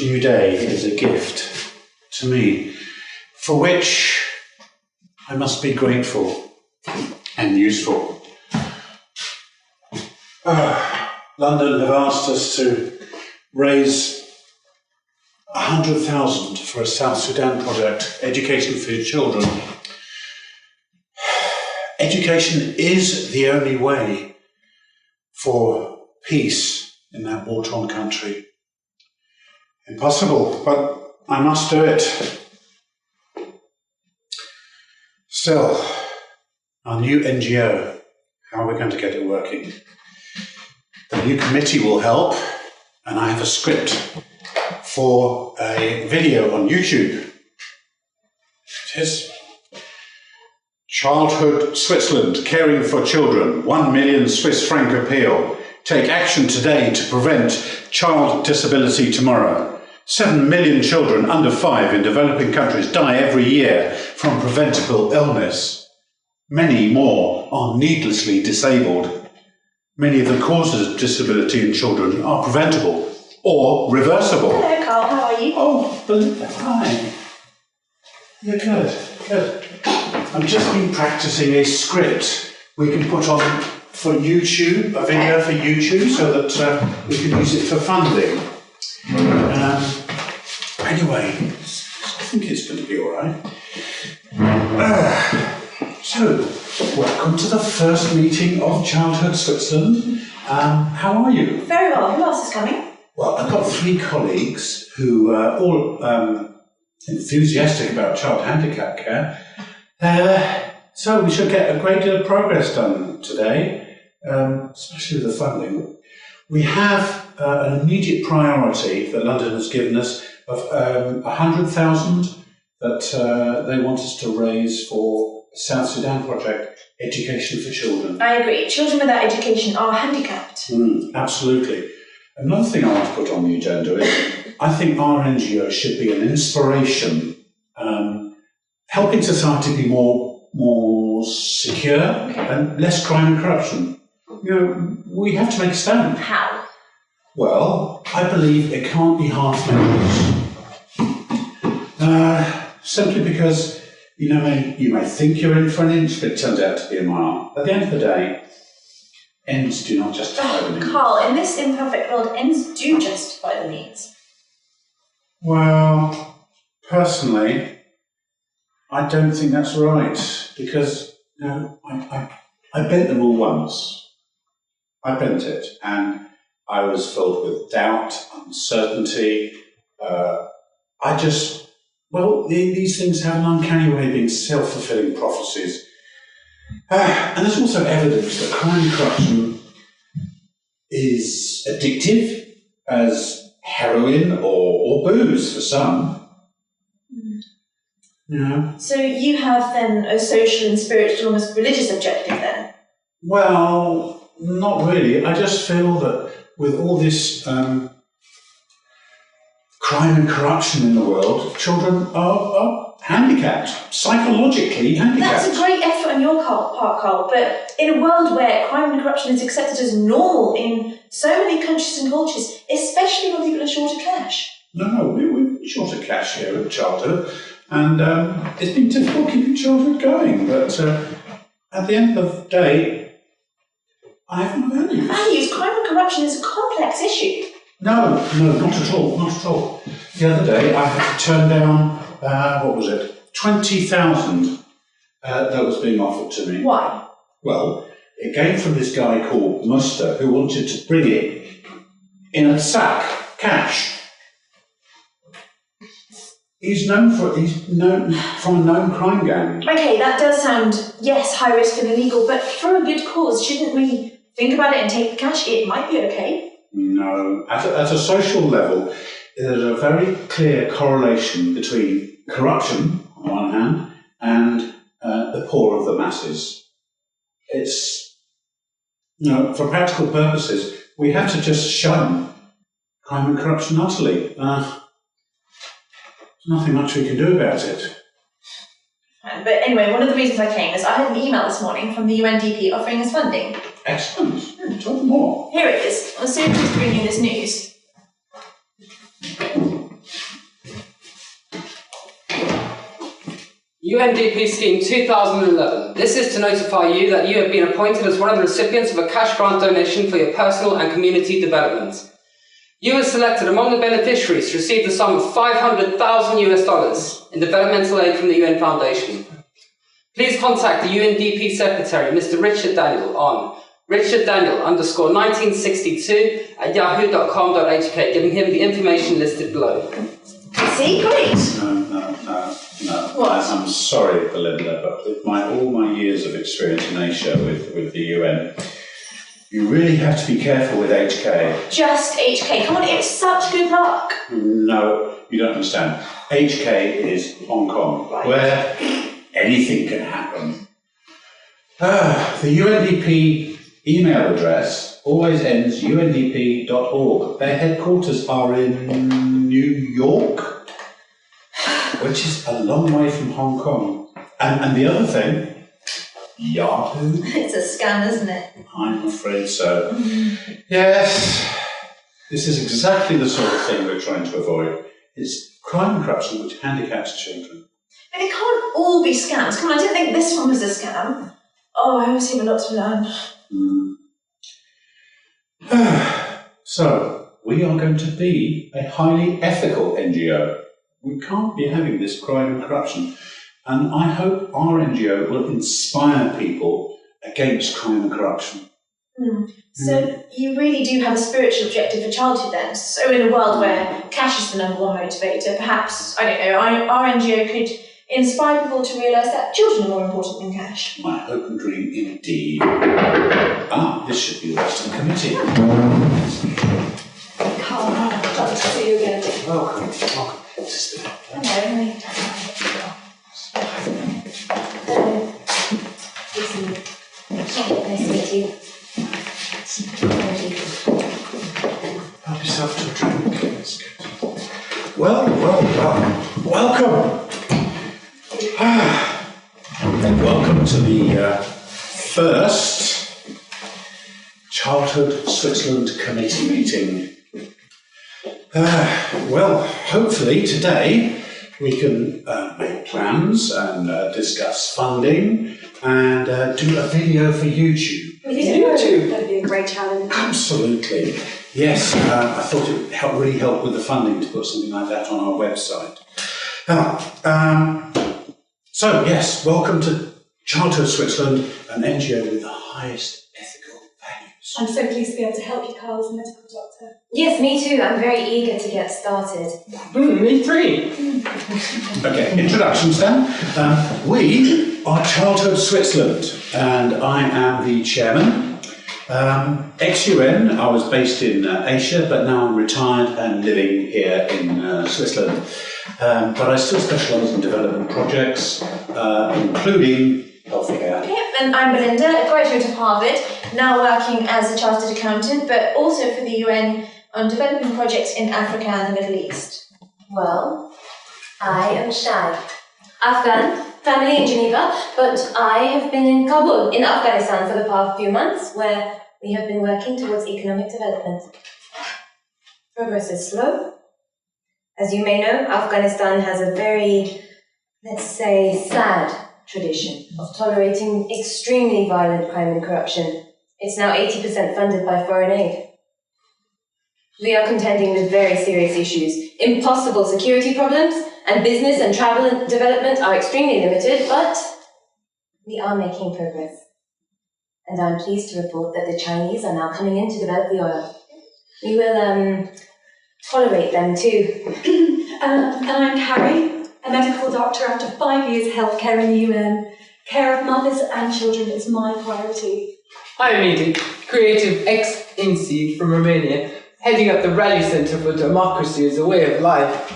new day is a gift to me, for which I must be grateful and useful. London have asked us to raise 100,000 for a South Sudan project, Education for Children. Education is the only way for peace in that war-torn country. Impossible, but I must do it. Still, our new NGO, how are we going to get it working? The new committee will help, and I have a script for a video on YouTube. It is Childhood Switzerland, caring for children, 1 million Swiss franc appeal. Take action today to prevent child disability tomorrow. 7 million children under 5 in developing countries die every year from preventable illness. Many more are needlessly disabled. Many of the causes of disability in children are preventable or reversible. Hello, Carl. How are you? Oh, hi. Yeah, good. I've just been practicing a script we can put on for YouTube, a video for YouTube, so that we can use it for funding. Anyway, I think it's going to be all right. So, welcome to the first meeting of Childhood Switzerland. How are you? Very well. Who else is coming? Well, I've got 3 colleagues who are all enthusiastic about child handicap care. So we should get a great deal of progress done today, especially with the funding. We have an immediate priority that London has given us of 100,000 that they want us to raise for the South Sudan project, Education for Children. I agree. Children without education are handicapped. Absolutely. Another thing I want to put on the agenda is I think our NGO should be an inspiration, helping society be more secure and less crime and corruption. You know, we have to make a stand. How? Well, I believe it can't be half measures. Simply because you may think you're in for an inch, but it turns out to be a mile. At the end of the day, ends do not justify the means. Carl, in this imperfect world, ends do justify the means. Well, personally, I don't think that's right, because I bent the rule once. I bent it, and I was filled with doubt, uncertainty. These things have an uncanny way of being self-fulfilling prophecies. And there's also evidence that crime and corruption is addictive as heroin or booze for some. Yeah. So you have then a social and spiritual, almost religious objective then? Well, not really. I just feel that with all this crime and corruption in the world, children are handicapped, psychologically handicapped. That's a great effort on your part, Carl, but in a world where crime and corruption is accepted as normal in so many countries and cultures, especially when people are short of cash. No, we're short of cash here at Childhood, and it's been difficult keeping Childhood going, but at the end of the day, I have no values. Values? Crime and corruption is a complex issue. No, not at all. The other day I had to turn down, 20,000 that was being offered to me. Why? Well, it came from this guy called Muster, who wanted to bring it in a sack, cash. He's known from a known crime gang. Okay, that does sound, yes, high risk and illegal, but for a good cause, shouldn't we think about it and take the cash? It might be okay. No, at a social level, there's a very clear correlation between corruption, on the one hand, and the poor of the masses. It's, for practical purposes, we have to just shun crime and corruption utterly. There's nothing much we can do about it. But anyway, one of the reasons I came is I had an email this morning from the UNDP offering us funding. Excellent. Talk more. Here it is. I was so pleased to bring you this news. UNDP Scheme 2011. This is to notify you that you have been appointed as one of the recipients of a cash grant donation for your personal and community development. You were selected among the beneficiaries to receive the sum of $500,000 in developmental aid from the UN Foundation. Please contact the UNDP Secretary, Mr. Richard Daniel, on richarddaniel_1962@yahoo.com.hk, giving him the information listed below. See, great. No. What? I'm sorry, Belinda, but with all my years of experience in Asia with the UN, you really have to be careful with HK. Just HK. Come on, it's such good luck. No, you don't understand. HK is Hong Kong, Right. where anything can happen. The UNDP email address always ends undp.org. Their headquarters are in New York, which is a long way from Hong Kong. And the other thing, Yahoo? It's a scam, isn't it? I'm afraid so. Yes, this is exactly the sort of thing we're trying to avoid. It's crime and corruption which handicaps children. But it can't all be scams. Come on, I didn't think this one was a scam. Oh, I always have a lot to learn. So, we are going to be a highly ethical NGO. We can't be having this crime and corruption. And I hope our NGO will inspire people against crime and corruption. So you really do have a spiritual objective for childhood then? So in a world where cash is the number one motivator, perhaps, I don't know, our NGO could inspire people to realise that children are more important than cash. My hope and dream indeed. This should be the Western Committee. Carl, lovely to see you again. Welcome. This is the Hello. Nice to meet you. Help yourself to a drink. That's good. Well. Welcome. And welcome to the first Childhood Switzerland Committee meeting. Hopefully today we can make plans and discuss funding and do a video for YouTube. YouTube? That'd be a great challenge. Absolutely. Yes, I thought it would really help with the funding to put something like that on our website. So, yes, welcome to Childhood Switzerland, an NGO with the highest ethical values. I'm so pleased to be able to help you, Carl, as a medical doctor. Yes, me too. I'm very eager to get started. Me three. Okay, introductions then. We are Childhood Switzerland, and I am the chairman. Ex-UN, I was based in Asia, but now I'm retired and living here in Switzerland. But I still specialise in development projects, including healthcare. Okay, and I'm Belinda, a graduate of Harvard, now working as a chartered accountant, but also for the UN on development projects in Africa and the Middle East. Well, I am Shai. Afghan, family in Geneva, but I have been in Kabul, in Afghanistan, for the past few months, where we have been working towards economic development. Progress is slow. As you may know, Afghanistan has a very, let's say, sad tradition of tolerating extremely violent crime and corruption. It's now 80% funded by foreign aid. We are contending with very serious issues. Impossible security problems, and business and travel and development are extremely limited, but we are making progress. And I'm pleased to report that the Chinese are now coming in to develop the oil. We will, tolerate them too. And I'm Carrie, a medical doctor after 5 years healthcare in the UN. Care of mothers and children is my priority. I'm Edith, creative ex-INSEE from Romania, heading up the Rally Centre for Democracy as a Way of Life.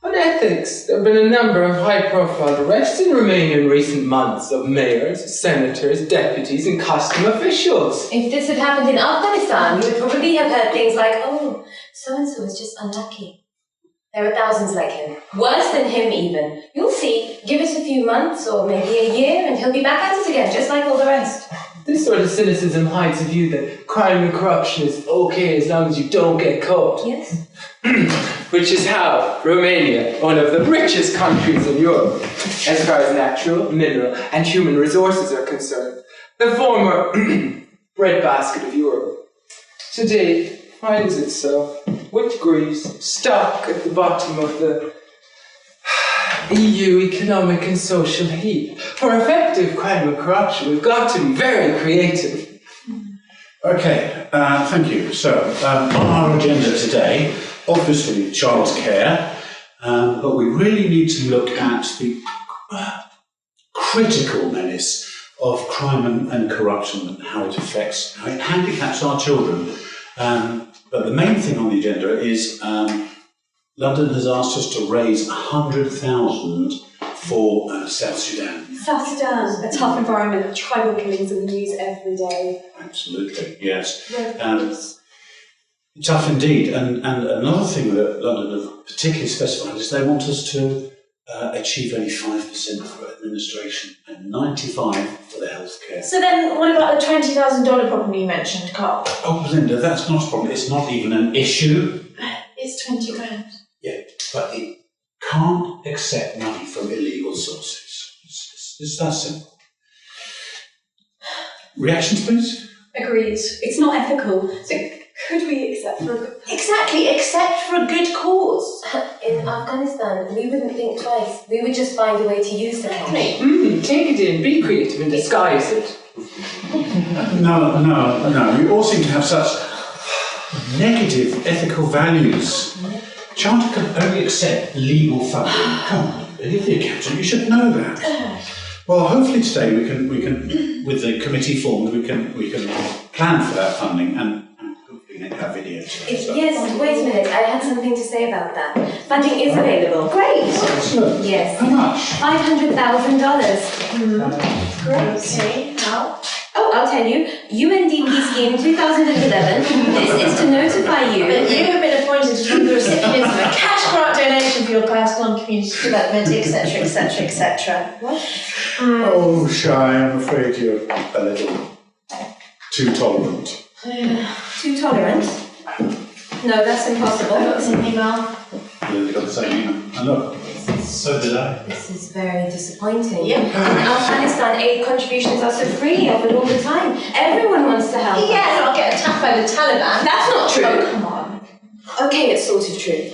On ethics, there have been a number of high-profile arrests in Romania in recent months of mayors, senators, deputies and custom officials. If this had happened in Afghanistan, you would probably have heard things like, oh, so-and-so is just unlucky. There are thousands like him. Worse than him even. You'll see. Give it a few months or maybe a year and he'll be back at it again, just like all the rest. This sort of cynicism hides a view that crime and corruption is okay as long as you don't get caught. Yes? which is how Romania, one of the richest countries in Europe, as far as natural, mineral, and human resources are concerned, the former breadbasket of Europe, today finds itself, with Greece, stuck at the bottom of the EU economic and social heap. For effective crime and corruption, we've got to be very creative. Okay, thank you. So, on our agenda today, obviously childcare, but we really need to look at the critical menace of crime and corruption and how it affects, how it handicaps our children. But the main thing on the agenda is London has asked us to raise 100,000 for South Sudan. South Sudan, a tough environment, tribal killings in the news every day. Absolutely, yes. Tough indeed. And another thing that London have particularly specified is they want us to achieve only 5% for administration and 95% for the healthcare. So then, what about the $20,000 problem you mentioned, Carl? Oh, Belinda, that's not a problem. It's not even an issue. It's 20 grand. Yeah, but it can't accept money from illegal sources. It's that simple. Reactions, please? Agreed. It's not ethical. So could we accept for a good... Exactly, except for a good cause. In Afghanistan, we wouldn't think twice. We would just find a way to use the cash. Take it in, be creative and disguise it. No. You all seem to have such negative ethical values. Charter can only accept legal funding. Come on, you're the accountant, you should know that. Well, hopefully today we can, with the committee formed, we can plan for that funding and hopefully make our videos. Yes, wait a minute. I had something to say about that. Funding is available. Great. Excellent. Yes. How much? $500,000. Great. Okay, how? Oh, I'll tell you. UNDP scheme 2011. This is to notify you. But you have been appointed as one of the recipients of a cash grant donation for your personal and community development, etc., etc., etc. What? Oh, Shy, I'm afraid you're a little too tolerant. Too tolerant? No, that's impossible. I got the same email. You got the same email. And look, so did I. This is very disappointing. Yep. In Afghanistan, aid contributions are so freely offered all the time. Everyone wants to help. Yeah, and I'll get attacked by the Taliban. That's not true. Oh, come on. Okay, it's sort of true.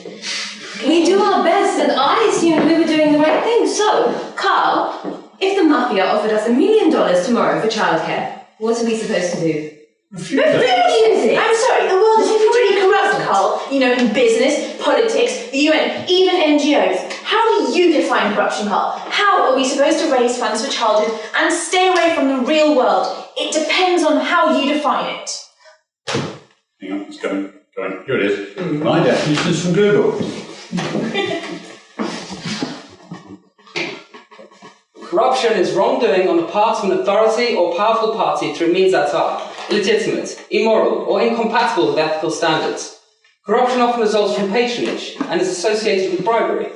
We do our best, and I assumed we were doing the right thing. So, Carl, if the mafia offered us $1 million tomorrow for childcare, what are we supposed to do? Refuse Refuse it! I'm sorry, the world is pretty corrupt, Carl. You know, in business, politics, the UN, even NGOs. How do you define corruption, Carl? How are we supposed to raise funds for childhood and stay away from the real world? It depends on how you define it. Hang on, it's going. Here it is. My definition is from Google. Corruption is wrongdoing on the part of an authority or powerful party through means that are illegitimate, immoral, or incompatible with ethical standards. Corruption often results from patronage and is associated with bribery.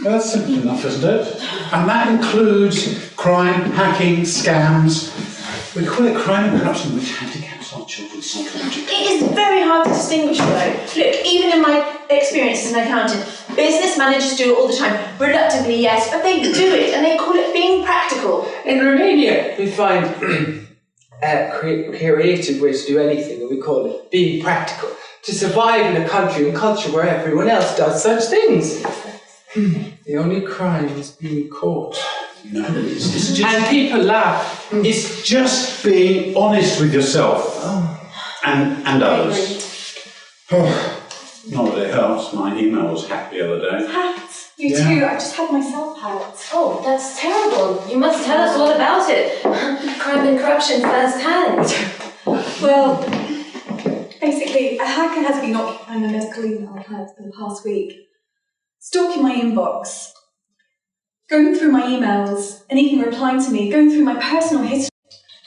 That's simple enough, isn't it? And that includes crime, hacking, scams. We call it crime and corruption, which handicaps our children psychologically. It is very hard to distinguish though. Look, even in my experience as an accountant, business managers do it all the time. Reluctantly, yes, but they do it and they call it being practical. In Romania, we find a creative way to do anything, and we call it being practical. To survive in a country and culture where everyone else does such things. The only crime is being caught. No, it's just... And people laugh. It's just being honest with yourself and others. Not that it helps. My email was hacked the other day. Hats. You Yeah. too. I just had myself hacked. Oh, that's terrible. You must tell us all about it. Crime and corruption firsthand. Well, basically, a hacker has been occupying my medical email accounts for the past week, stalking my inbox, going through my emails, and even replying to me, going through my personal history.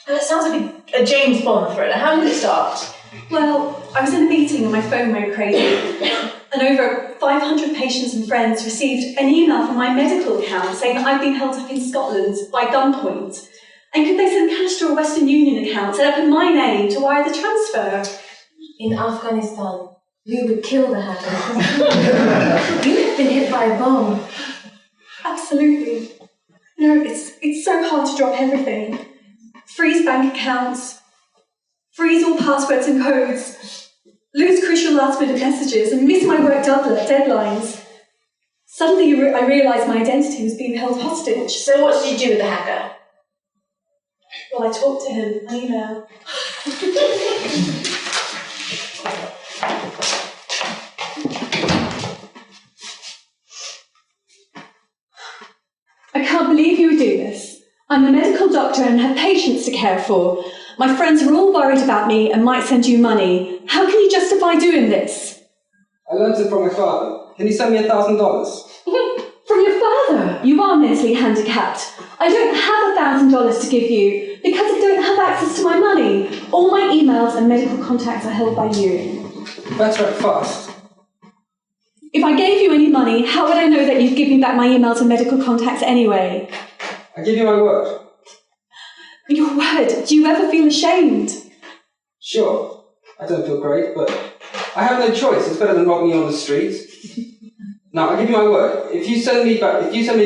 Well, it sounds like a James Bond thriller. How did it start? Well, I was in a meeting and my phone went crazy, and over 500 patients and friends received an email from my medical account saying that I'd been held up in Scotland by gunpoint. And could they send cash to a Western Union account set up in my name to wire the transfer? In Afghanistan, You would kill the hacker. You have been hit by a bomb. Absolutely. No, it's so hard to drop everything. Freeze bank accounts, freeze all passwords and codes, lose crucial last-minute messages, and miss my work deadlines. Suddenly I realised my identity was being held hostage. So what did you do with the hacker? Well, I talked to him on email. I can't believe you would do this. I'm a medical doctor and have patients to care for. My friends are all worried about me and might send you money. How can you justify doing this? I learned it from my father. Can you send me $1,000? From your father? You are mentally handicapped. I don't have $1,000 to give you because I don't have access to my money. All my emails and medical contacts are held by you. Better act fast. If I gave you any money, how would I know that you'd give me back my emails and medical contacts anyway? I give you my word. Your word? Do you ever feel ashamed? Sure, I don't feel great, but I have no choice. It's better than robbing me on the street. Now, I give you my word. If you send me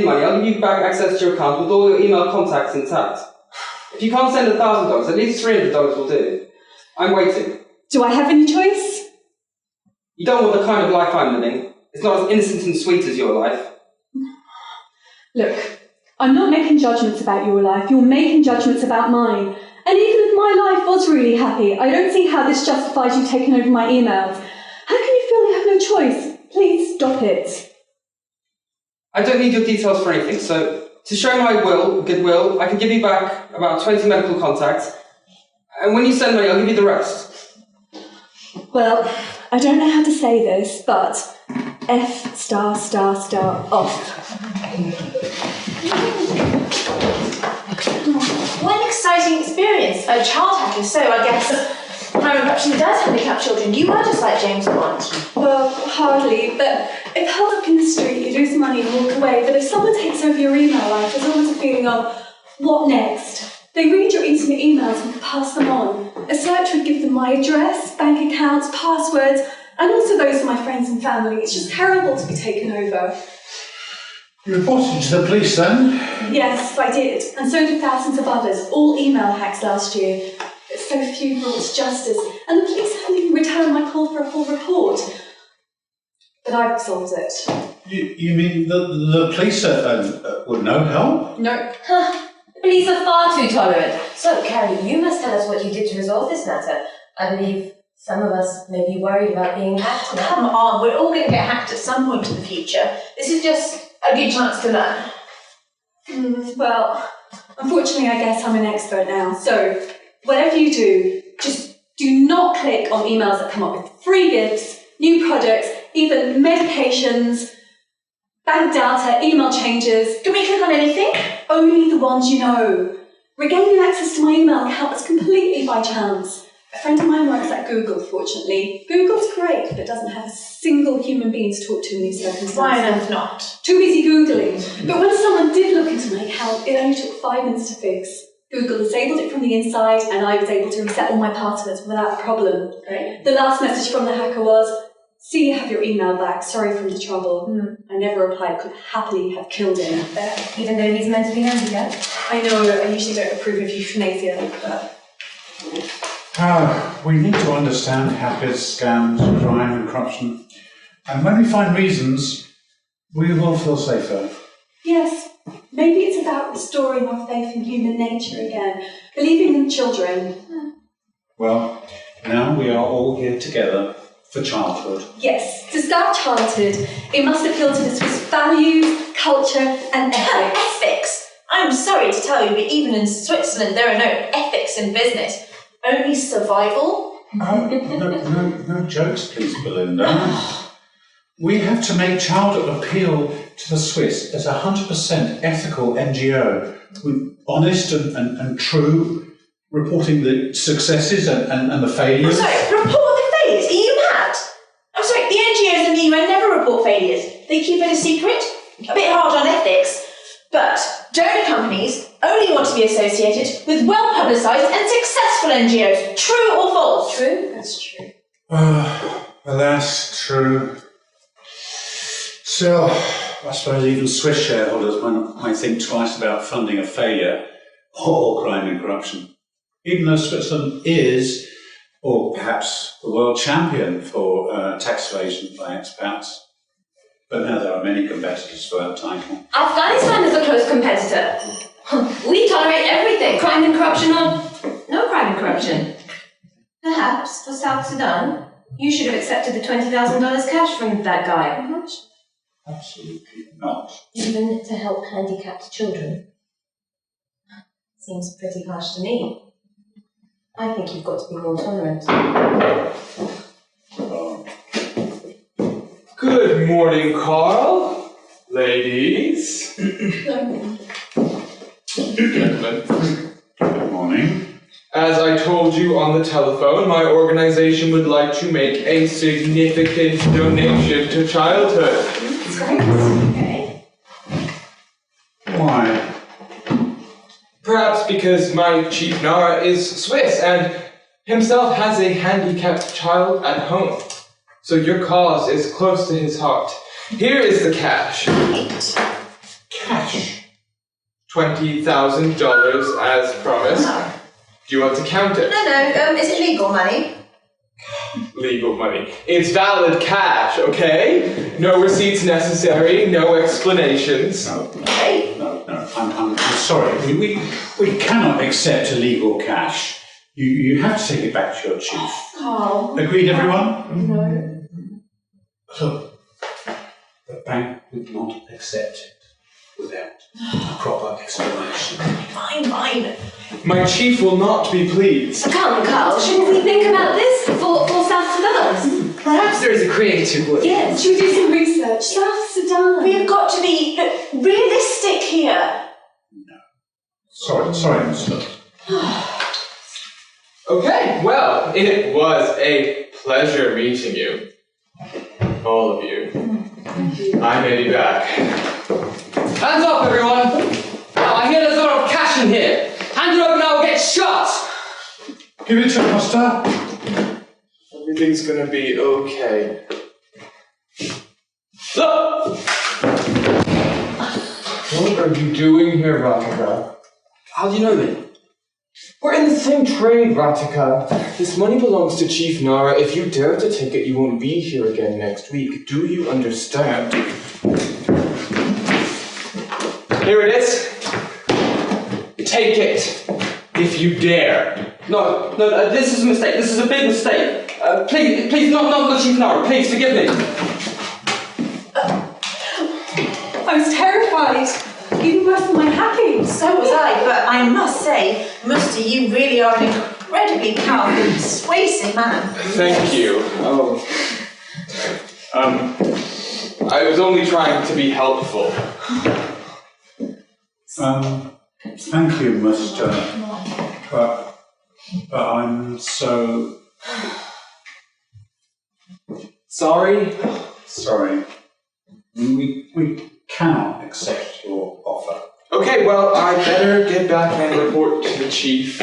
money, I'll give you back access to your account with all your email contacts intact. If you can't send $1,000, at least $300 will do. I'm waiting. Do I have any choice? You don't want the kind of life I'm living. It's not as innocent and sweet as your life. Look, I'm not making judgments about your life. You're making judgments about mine. And even if my life was really happy, I don't see how this justifies you taking over my emails. How can you feel you have no choice? Please stop it. I don't need your details for anything, so to show my goodwill, I can give you back about 20 medical contacts, and when you send money, I'll give you the rest. Well, I don't know how to say this, but F*** off. What an exciting experience. A child hacker, so I guess crime and corruption does handicap children. You are just like James Bond. Well, hardly, but if held up in the street, you lose money and walk away. But if someone takes over your email life, there's always a feeling of, what next? They read your intimate emails and pass them on. A search would give them my address, bank accounts, passwords, and also those of my friends and family. It's just terrible to be taken over. You reported to the police then? Yes, I did, and so did thousands of others, all email hacks last year. But so few brought to justice, and the police haven't even returned my call for a full report. But I've solved it. You mean the police would no help? No. The police are far too tolerant. So, Carrie, you must tell us what you did to resolve this matter. I believe some of us may be worried about being hacked now. Come on, we're all going to get hacked at some point in the future. This is just a good chance to learn. Well, unfortunately, I guess I'm an expert now. So, whatever you do, just do not click on emails that come up with free gifts, new products, even medications, bank data, email changes. Can we click on anything? Only the ones you know. Regaining access to my email account was completely by chance. A friend of mine works at Google, fortunately. Google's great, but doesn't have a single human being to talk to in these circumstances. Why on earth not? Too busy Googling. But when someone did look into my account, it only took 5 minutes to fix. Google disabled it from the inside, and I was able to reset all my passwords without a problem. Great. The last message from the hacker was, "See you have your email back, sorry for the trouble." I never replied, could happily have killed him. Even though he's mentally handicapped. I know, I usually don't approve of euthanasia, but... We need to understand hackers, scams, crime and corruption. And when we find reasons, we will feel safer. Yes, maybe it's about restoring our faith in human nature again, believing in children. Well, now we are all here together for childhood. Yes, to start childhood, it must appeal to the Swiss values, culture and ethics. Ethics? I'm sorry to tell you, but even in Switzerland there are no ethics in business. Only survival? No jokes, please, Belinda. We have to make childhood appeal to the Swiss as a 100% ethical NGO, with honest and true, reporting the successes and the failures. I'm sorry, report the failures? Are you mad? I'm sorry, the NGOs in the UN never report failures. They keep it a secret. A bit hard on ethics. But donor companies only want to be associated with well-publicised and successful NGOs. True or false? True? That's true. Well, that's true. Still, I suppose even Swiss shareholders might think twice about funding a failure or crime and corruption. Even though Switzerland is, or perhaps the world champion for tax evasion by expats. But now there are many competitors for that title. Afghanistan is a close competitor. We tolerate everything, crime and corruption or no crime and corruption. Perhaps for South Sudan, you should have accepted the $20,000 cash from that guy. How much? Absolutely not. Even to help handicapped children. Seems pretty harsh to me. I think you've got to be more tolerant. Oh. Good morning, Carl. Ladies. Gentlemen. Good morning. As I told you on the telephone, my organization would like to make a significant donation to childhood. That's great. Okay. Why? Perhaps because my chief Nara is Swiss and himself has a handicapped child at home. So your cause is close to his heart. Here is the cash. Cash. $20,000 as promised. Do you want to count it? No, is it legal money? Legal money. It's valid cash, okay? No receipts necessary, no explanations. No, I'm sorry. We cannot accept illegal cash. You have to take it back to your chief. Carl. Agreed, everyone? No. Look, the bank would not accept it without a proper explanation. Fine. My chief will not be pleased. Come, Carl, shouldn't we think about this for South Sudan? Perhaps there is a creative way. Yes. Should we do some research? South Sudan. We've got to be realistic here. Sorry, Mr. Okay, well, it was a pleasure meeting you. All of you. I may be back. Hands up, everyone! Now, I hear there's a lot of cash in here. Hand it over now or get shot! Give it to Costa. Everything's gonna be okay. Look! What are you doing here, Ratika? How do you know me? We're in the same trade, Ratika. This money belongs to Chief Nara. If you dare to take it, you won't be here again next week. Do you understand? Here it is. Take it, if you dare. No, this is a mistake. This is a big mistake. Please, not Chief Nara. Please, forgive me. I was terrified. Even worse than my hacking. So was I, but I must say, Musti, you really are an incredibly powerful, persuasive man. Thank you. Oh. I was only trying to be helpful. Thank you, Mr. But I'm so... Sorry? Sorry. We cannot accept your offer. Okay, well, I better get back and report to the chief.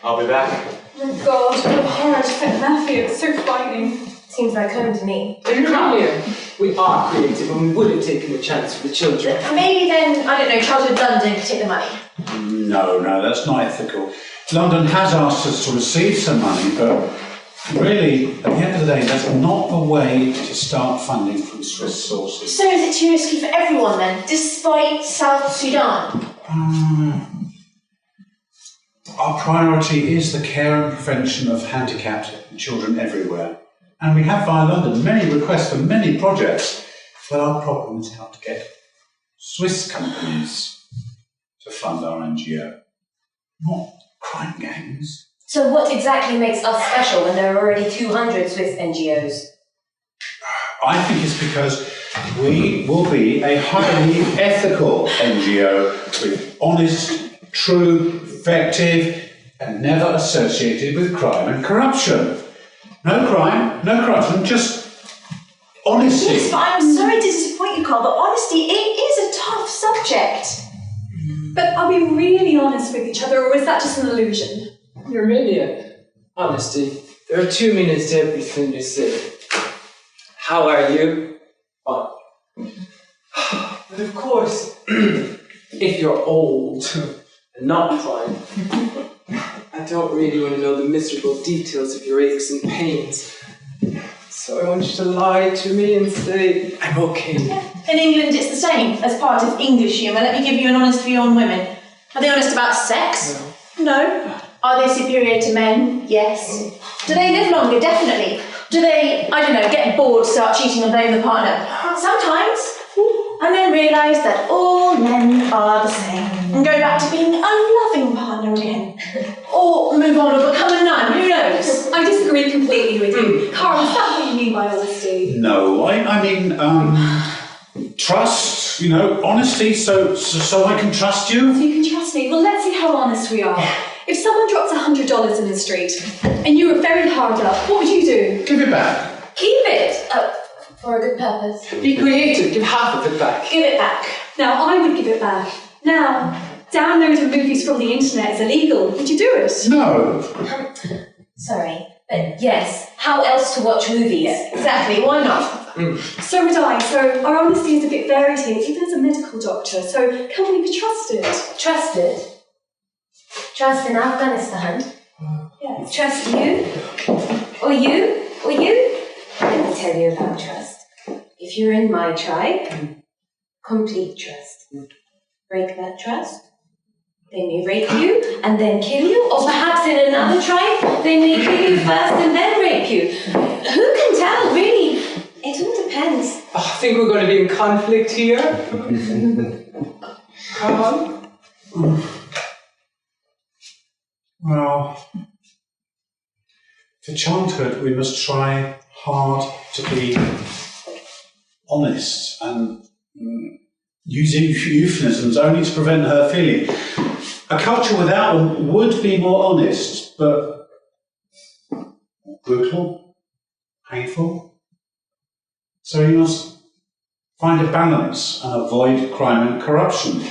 I'll be back. Oh God, what a horror to fit Matthew. It's so frightening. Seems like home to me. Come here. We are creative and we would have taken the chance for the children. Maybe then, I don't know, Childhood London could take the money. No, that's not ethical. London has asked us to receive some money, but really, at the end of the day, that's not the way to start funding from Swiss sources. So is it too risky for everyone then, despite South Sudan? Our priority is the care and prevention of handicapped children everywhere. And we have via London many requests for many projects, but our problem is how to get Swiss companies to fund our NGO, not crime gangs. So what exactly makes us special when there are already 200 Swiss NGOs? I think it's because we will be a highly ethical NGO with honest, true, effective, and never associated with crime and corruption. No crime, no corruption, just honesty. Yes, but I'm sorry to disappoint you, Carl, but honesty, it is a tough subject. But are we really honest with each other, or is that just an illusion? You're really honesty. There are 2 minutes to everything you say. How are you? Fine. But of course, if you're old and not fine, I don't really want to know the miserable details of your aches and pains. So I want you to lie to me and say, I'm okay. In England, it's the same as part of English humour. Let me give you an honest view on women. Are they honest about sex? No. Are they superior to men? Yes. Do they live longer? Definitely. Do they, I don't know, get bored, start cheating and blame the partner? Sometimes. And then realise that all men are the same. And go back to being a loving partner again. Or move on or become a nun, who knows? I disagree completely with you. Carl, is that what you mean by honesty? No, I mean, trust, honesty, so I can trust you. So you can trust me? Well, let's see how honest we are. If someone drops $100 in the street and you were very hard up, what would you do? Give it back. Keep it! For a good purpose. Be creative, give half of it back. Give it back. Now, I would give it back. Now, downloading movies from the internet is illegal. Would you do it? No. Sorry, but yes. How else to watch movies? Exactly, why not? So would I. So our honesty is a bit varied here, even as a medical doctor. So can we be trusted? Trusted? Trust in Afghanistan? Yes. Trust you? Or you? Or you? Let me tell you about trust. If you're in my tribe, complete trust. Break that trust, they may rape you and then kill you, or perhaps in another tribe, they may kill you first and then rape you. Who can tell, really? It all depends. Oh, I think we're going to be in conflict here. Come on. Well, for childhood, we must try hard to be honest and using euphemisms only to prevent hurt feeling. A culture without them would be more honest, but brutal, painful. So you must find a balance and avoid crime and corruption.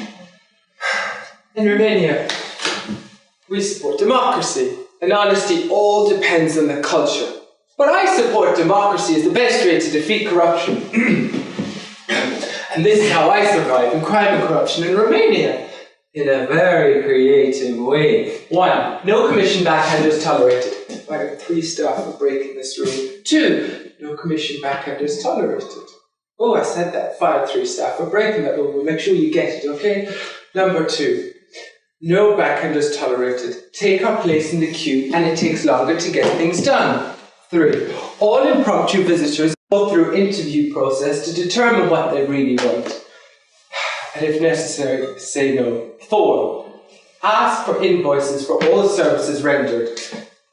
In Romania, we support democracy, and honesty all depends on the culture. But I support democracy as the best way to defeat corruption. And this is how I survive in crime and corruption in Romania. In a very creative way. 1. No commission backhanders tolerated. I have 3 staff for breaking this rule. 2. No commission backhanders tolerated. Oh, I said that. 5, 3 staff for breaking that rule. We'll make sure you get it, okay? Number 2. No backhanders tolerated. Take our place in the queue, and it takes longer to get things done. 3. All impromptu visitors go through interview process to determine what they really want. And if necessary, say no. 4. Ask for invoices for all services rendered.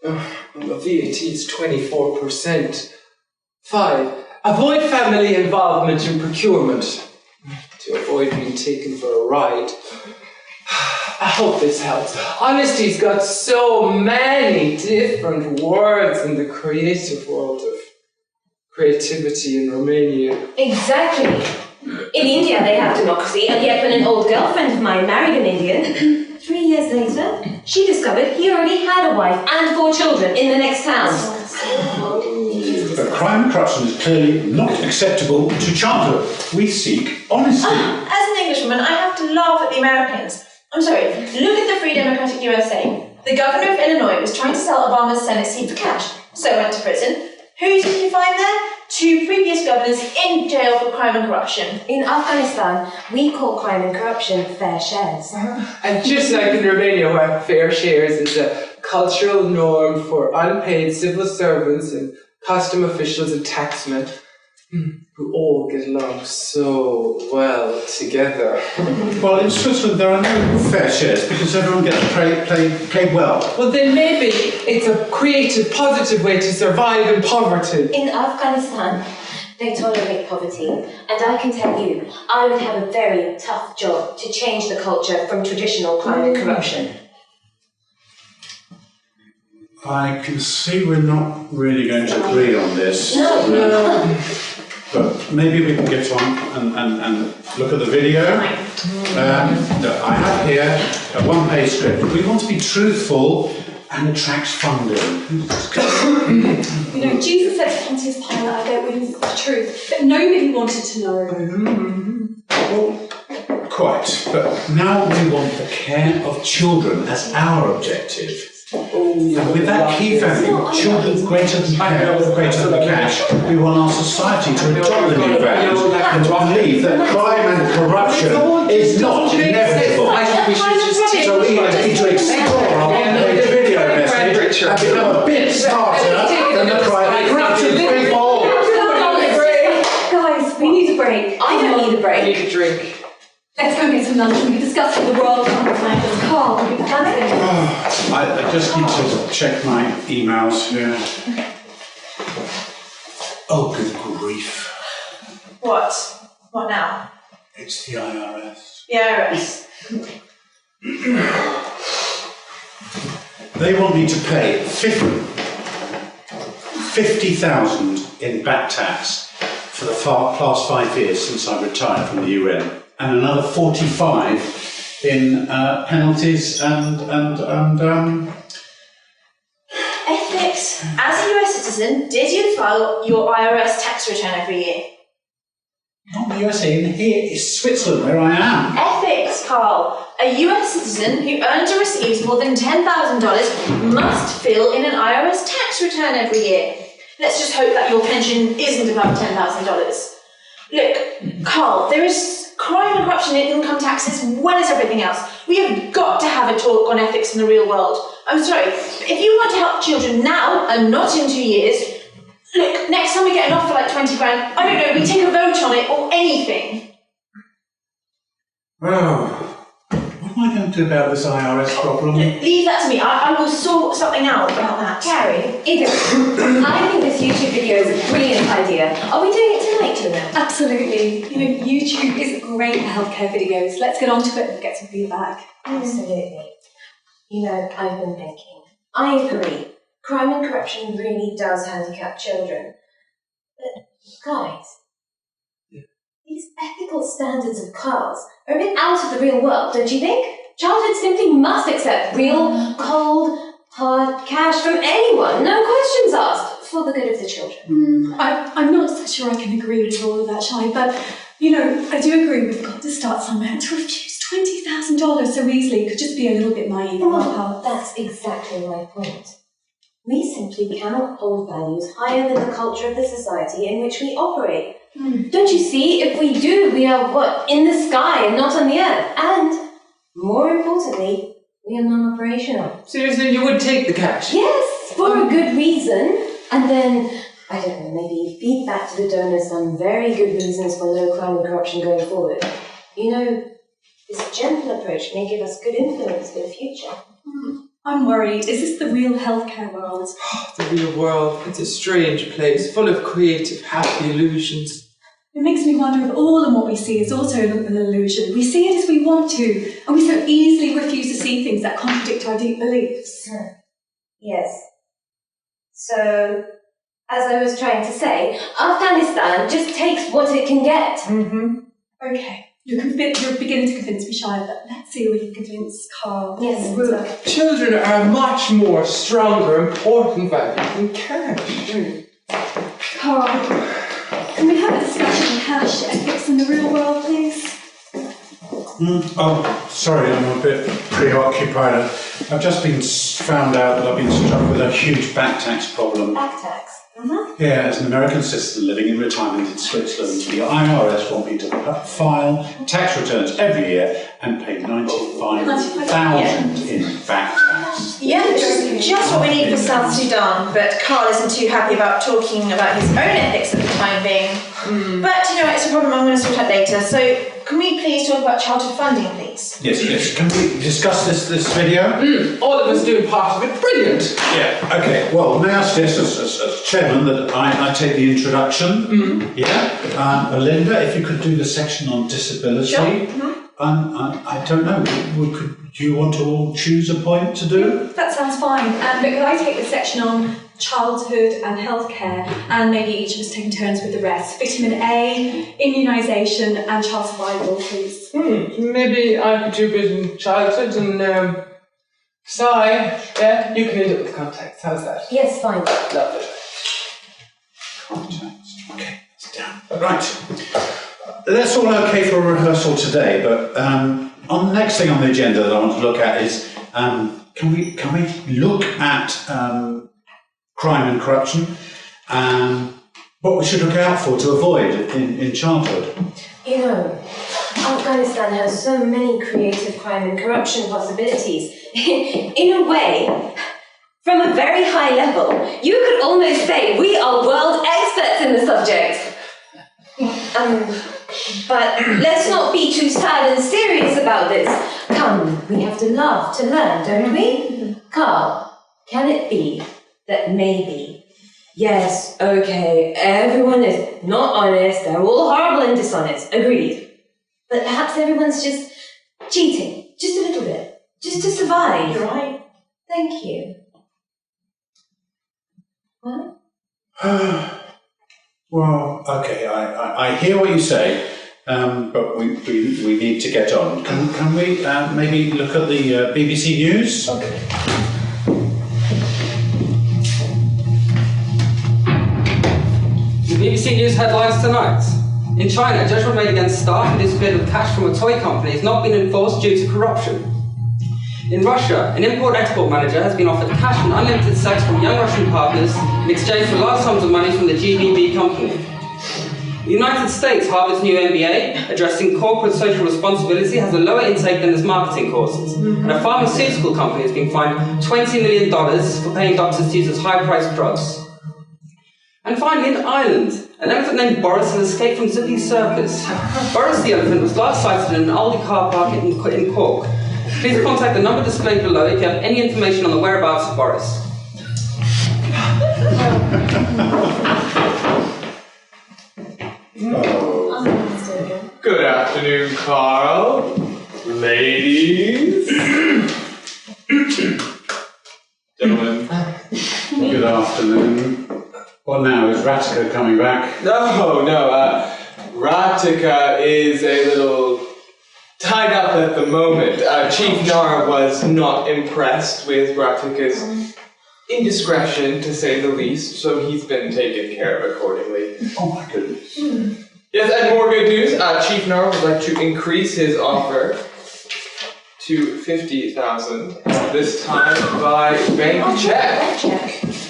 The VAT is 24%. 5. Avoid family involvement in procurement. To avoid being taken for a ride. I hope this helps. Honesty's got so many different words in the creative world of creativity in Romania. Exactly. In India they have democracy, and yet when an old girlfriend of mine married an Indian, 3 years later, she discovered he already had a wife and 4 children in the next town. But crime and corruption is clearly not acceptable to childhood. We seek honesty. As an Englishwoman, I have to laugh at the Americans. I'm sorry, look at the Free Democratic USA. The governor of Illinois was trying to sell Obama's Senate seat for cash, so went to prison. Who did you find there? 2 previous governors in jail for crime and corruption. In Afghanistan, we call crime and corruption fair shares. And just like in Romania, where fair shares is a cultural norm for unpaid civil servants and custom officials and taxmen, who all get along so well together. Well, in Switzerland there are no fair shares because everyone gets paid well. Well, then maybe it's a creative, positive way to survive in poverty. In Afghanistan, they tolerate poverty, and I can tell you, I would have a very tough job to change the culture from traditional crime and corruption. I can see we're not really going to agree on this. No. But maybe we can get on and look at the video. Look, I have here a 1-page script. We want to be truthful and attracts funding. You know, Jesus said to Pontius Pilate, I bear witness of the truth, but nobody wanted to know. Well, quite. But now we want the care of children as our objective. And with that key value, children greater than care, greater than cash, we want our society to adopt the new values and to believe that crime and corruption is not inevitable. So we need to explore our one-page video message and become a bit smarter than the crime and corruption people. Guys, we need a break. I don't need a break. I need a drink. Let's go and get some lunch. We can discuss the world plans. Carl, will be back. I just need to check my emails here. Oh, good grief. What? What now? It's the IRS. The IRS. They want me to pay 50,000 in back tax for the past 5 years since I retired from the UN, and another 45 in penalties and Ethics. As a US citizen, did you file your IRS tax return every year? not the USA, in here is Switzerland, where I am. Ethics, Carl. A US citizen who earns or receives more than $10,000 must fill in an IRS tax return every year. Let's just hope that your pension isn't above $10,000. Look, Carl, there is crime and corruption in income tax as well as everything else. We have got to have a talk on ethics in the real world. I'm sorry, if you want to help children now and not in 2 years, look, next time we get an offer like 20 grand, I don't know, we take a vote on it or anything. Oh, what am I going to do about this IRS problem? Leave that to me. I will sort something out about that. Gary, Edith, I think this YouTube video is a brilliant idea. Are we doing it tonight, Luna? Absolutely. You know, YouTube is great for healthcare videos. Let's get onto it and get some feedback. Absolutely. You know, I've been thinking. I agree. Crime and corruption really does handicap children. But, guys, these ethical standards of cars are a bit out of the real world, don't you think? Childhood simply must accept real, cold, hard cash from anyone, no questions asked, for the good of the children. I'm not so sure I can agree with all of that, Shai, but, you know, I do agree we've got to start somewhere. To refuse $20,000 so easily could just be a little bit naive on our part. That's exactly my point. We simply cannot hold values higher than the culture of the society in which we operate. Don't you see? If we do, we are what? In the sky and not on the earth. And, more importantly, we are non-operational. Seriously, you would take the cash? Yes, for a good reason. And then, I don't know, maybe feedback to the donors some very good reasons for no crime and corruption going forward. You know, this gentle approach may give us good influence for the future. I'm worried. Is this the real healthcare world? The real world, it's a strange place, full of creative, happy illusions. It makes me wonder if all of what we see is also an illusion. We see it as we want to, and we so easily refuse to see things that contradict our deep beliefs. Yes. So, as I was trying to say, Afghanistan just takes what it can get. Okay. You're beginning to convince me, Shia, but let's see if we can convince Carl. Yes. And, Children are a much more stronger, important value than cash. Carl, can we have a discussion on cash ethics in the real world, please? Oh, sorry, I'm a bit preoccupied. I've just been found out that I've been struck with a huge back tax problem. Back tax. Yeah, as an American citizen living in retirement in Switzerland, the IRS want me to file tax returns every year and pay $95,000 in back tax. Yeah, it's just what we need for South Sudan, but Carl isn't too happy about talking about his own ethics at the time being. But, you know, it's a problem I'm going to sort out later. So, can we please talk about childhood funding, please? Yes. Can we discuss this video? All of us doing part of it. Brilliant. Yeah, okay. Well, may I suggest as chairman that I take the introduction? Yeah. Belinda, if you could do the section on disability. Sure. I don't know, do you want to all choose a point to do? That sounds fine. But could I take the section on childhood and healthcare, and maybe each of us taking turns with the rest? Vitamin A, immunisation, and child survival, please. Maybe I could do a bit in childhood and Sai, yeah, you can end up with contacts. How's that? Yes, fine. Lovely. Okay, it's down. Right. That's all okay for a rehearsal today, but on the next thing on the agenda that I want to look at is can we look at crime and corruption, what we should look out for to avoid in childhood. You know, Afghanistan has so many creative crime and corruption possibilities. In a way, from a very high level, you could almost say we are world experts in the subject. But let's not be too sad and serious about this. Come, we have to laugh to learn, don't we? Carl, can it be that maybe, yes, okay, everyone is not honest, they're all horrible and dishonest, agreed. But perhaps everyone's just cheating, just a little bit, just to survive. You're right. Thank you. What? Well, okay, I hear what you say, but we need to get on. Can we maybe look at the BBC News? Okay. The BBC News headlines tonight. In China, judgment made against staff who disappeared with cash from a toy company has not been enforced due to corruption. In Russia, an import-export manager has been offered cash and unlimited sex from young Russian partners in exchange for large sums of money from the GBB company. The United States, Harvard's new MBA, addressing corporate social responsibility, has a lower intake than its marketing courses. And a pharmaceutical company has been fined $20 million for paying doctors to use its high-priced drugs. And finally, in Ireland, an elephant named Boris has escaped from Zippy's circus. Boris the elephant was last sighted in an Aldi car park in Cork. Please contact the number displayed below if you have any information on the whereabouts of Boris. Good afternoon, Carl. Ladies. Gentlemen. Good afternoon. What now? Is Ratica coming back? No, Ratica is a little tied up at the moment. Chief Nara was not impressed with Ratica's indiscretion, to say the least, so he's been taken care of accordingly. Oh my goodness. Yes, and more good news. Chief Nara would like to increase his offer to 50,000, this time by bank check.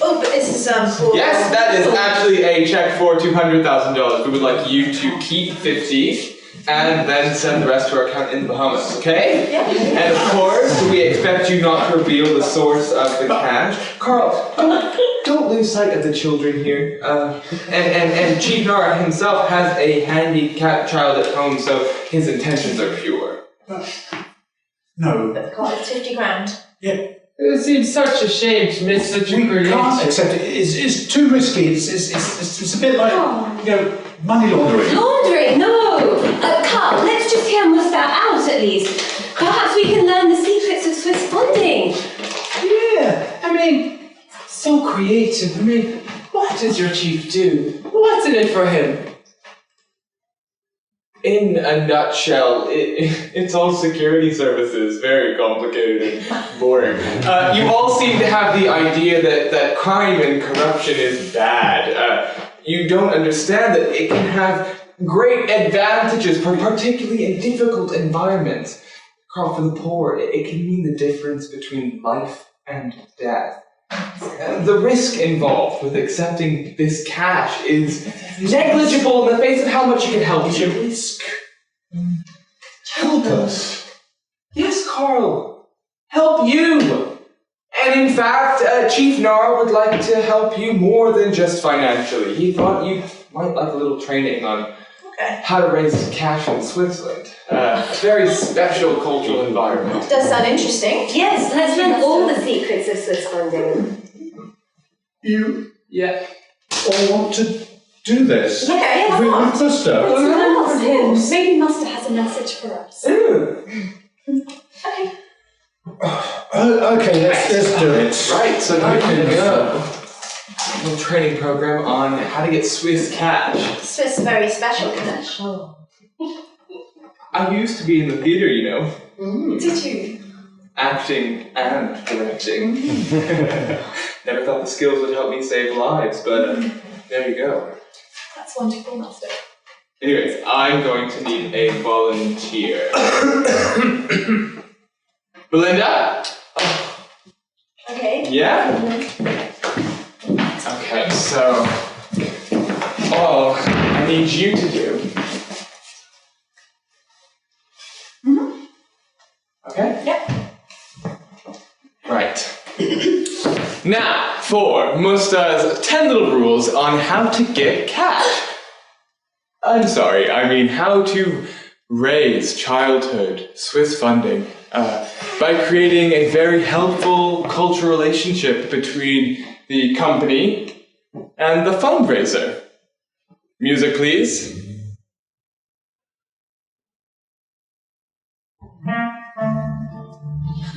Oh, but this is for... Yes, that is actually a check for $200,000. We would like you to keep 50 and then send the rest to our account in the Bahamas, okay? Yeah. And of course, we expect you not to reveal the source of the cash. Carl, don't lose sight of the children here. And Chief Nara himself has a handicapped child at home, so his intentions are pure. No. But the card is 50 grand. Yeah. It seems such a shame to miss such a We creative... can't accept it. It's too risky. It's a bit like, money laundering. Laundering? No! Carl, let's just hear Mustard out at least. Perhaps we can learn the secrets of Swiss funding. Yeah, I mean, so creative. I mean, what does your chief do? What's in it for him? In a nutshell, it's all security services, very complicated and boring. You all seem to have the idea that crime and corruption is bad. You don't understand that it can have great advantages, particularly in difficult environments. Carl, for the poor, it can mean the difference between life and death. The risk involved with accepting this cash is negligible in the face of how much it can help you. Risk. Help us. Yes, Carl. Help you. And in fact, Chief Nara would like to help you more than just financially. He thought you might like a little training on how to raise cash in Switzerland. A very special cultural environment. Does sound interesting. Yes, let's learn all the secrets of Swiss funding. You Yeah. all want to do this? Okay, why With not? Buster? Let's learn from him. course. Maybe Mustard has a message for us. Okay. Okay, let's do it. Right, so here we go. A little training program on how to get Swiss cash. Swiss are very special cash. Oh. I used to be in the theater, you know. Did you? acting and directing. Never thought the skills would help me save lives, but there you go. That's wonderful, Master. Anyways, I'm going to need a volunteer. Belinda? Okay. Yeah? Okay, so all I need you to do. Okay? Yep. Right. Now, for Musta's 10 little rules on how to get cash. I'm sorry, I mean how to raise childhood Swiss funding by creating a very helpful cultural relationship between the company and the fundraiser. Music, please.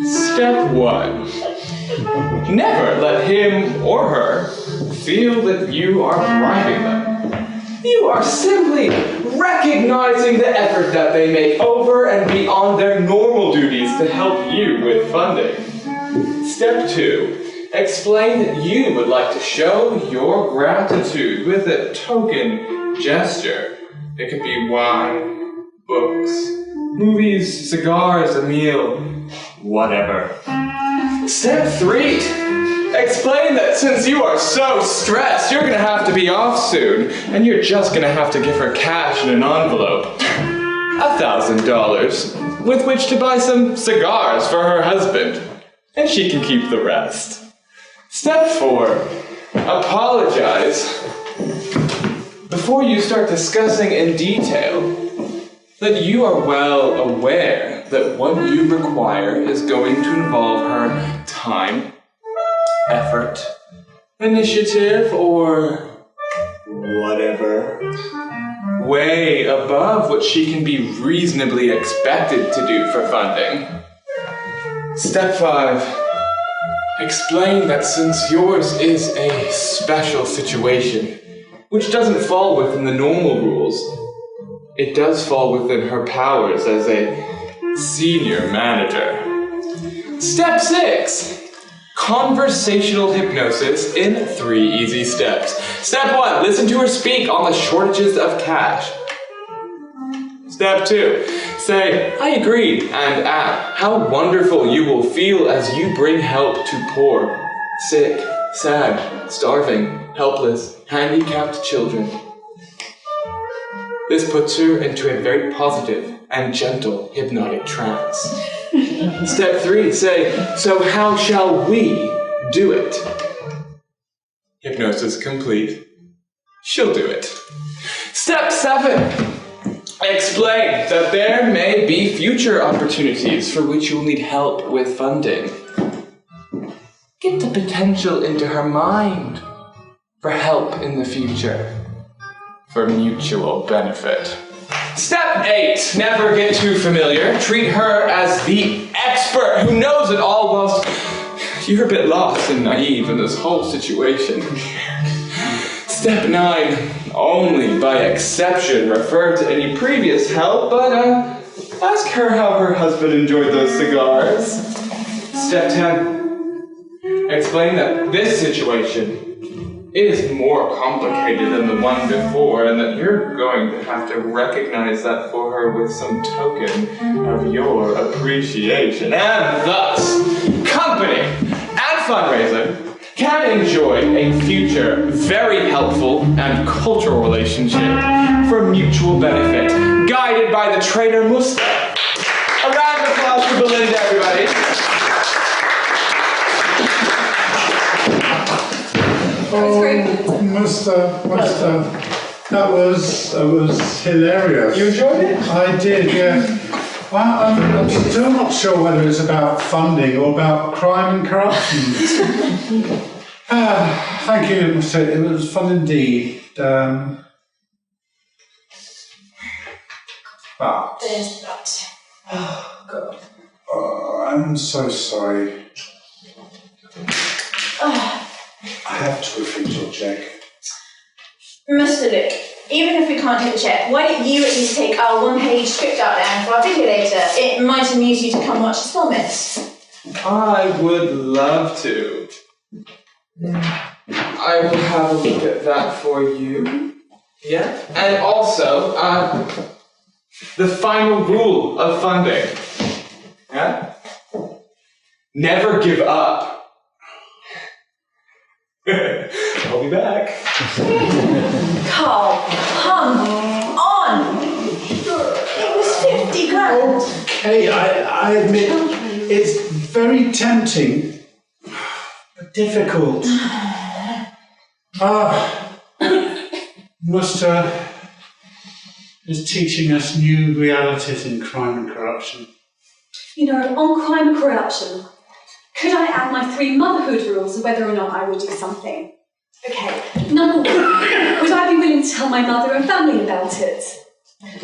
Step 1. Never let him or her feel that you are bribing them. You are simply recognizing the effort that they make over and beyond their normal duties to help you with funding. Step 2. Explain that you would like to show your gratitude with a token gesture. It could be wine, books, movies, cigars, a meal, whatever. Step 3. Explain that since you are so stressed, you're gonna have to be off soon, and you're just gonna have to give her cash in an envelope. $1,000, with which to buy some cigars for her husband, and she can keep the rest. Step 4. Apologize before you start discussing in detail that you are well aware that what you require is going to involve her time, effort, initiative, or whatever, way above what she can be reasonably expected to do for funding. Step 5. Explain that since yours is a special situation, which doesn't fall within the normal rules, it does fall within her powers as a senior manager. Step 6. Conversational hypnosis in 3 easy steps. Step 1. Listen to her speak on the shortages of cash. Step 2. Say, I agree, and add how wonderful you will feel as you bring help to poor, sick, sad, starving, helpless, handicapped children. This puts her into a very positive and gentle hypnotic trance. Step 3, say, so how shall we do it? Hypnosis complete. She'll do it. Step 7, explain that there may be future opportunities for which you'll need help with funding. Get the potential into her mind for help in the future, for mutual benefit. Step 8, never get too familiar. Treat her as the expert who knows it all whilst you're a bit lost and naive in this whole situation. Step 9, only by exception refer to any previous help, but ask her how her husband enjoyed those cigars. Step 10, explain that this situation is more complicated than the one before, and that you're going to have to recognize that for her with some token of your appreciation. And thus, company and fundraiser can enjoy a future, very helpful and cultural relationship for mutual benefit, guided by the trainer Musta. A round of applause for Belinda, everybody. Musta, that was hilarious. You enjoyed it? I did, yeah. I'm still not sure whether it's about funding or about crime and corruption. Thank you, Musta. It was fun indeed. But There's that. oh God, I'm so sorry. I have to refuse your check. Mr. Luke, even if we can't take the check, why don't you at least take our one-page script outline for our video later? It might amuse you to come watch the 4 minutes. I would love to. I will have a look at that for you. Yeah? And also, the final rule of funding. Yeah? Never give up. I'll be back. Carl, come on! It was 50 grand. Okay, I admit it's very tempting, but difficult. Muster is teaching us new realities in crime and corruption. You know, on crime and corruption, could I add my 3 motherhood rules of whether or not I would do something? Okay, number 1, would I be willing to tell my mother and family about it?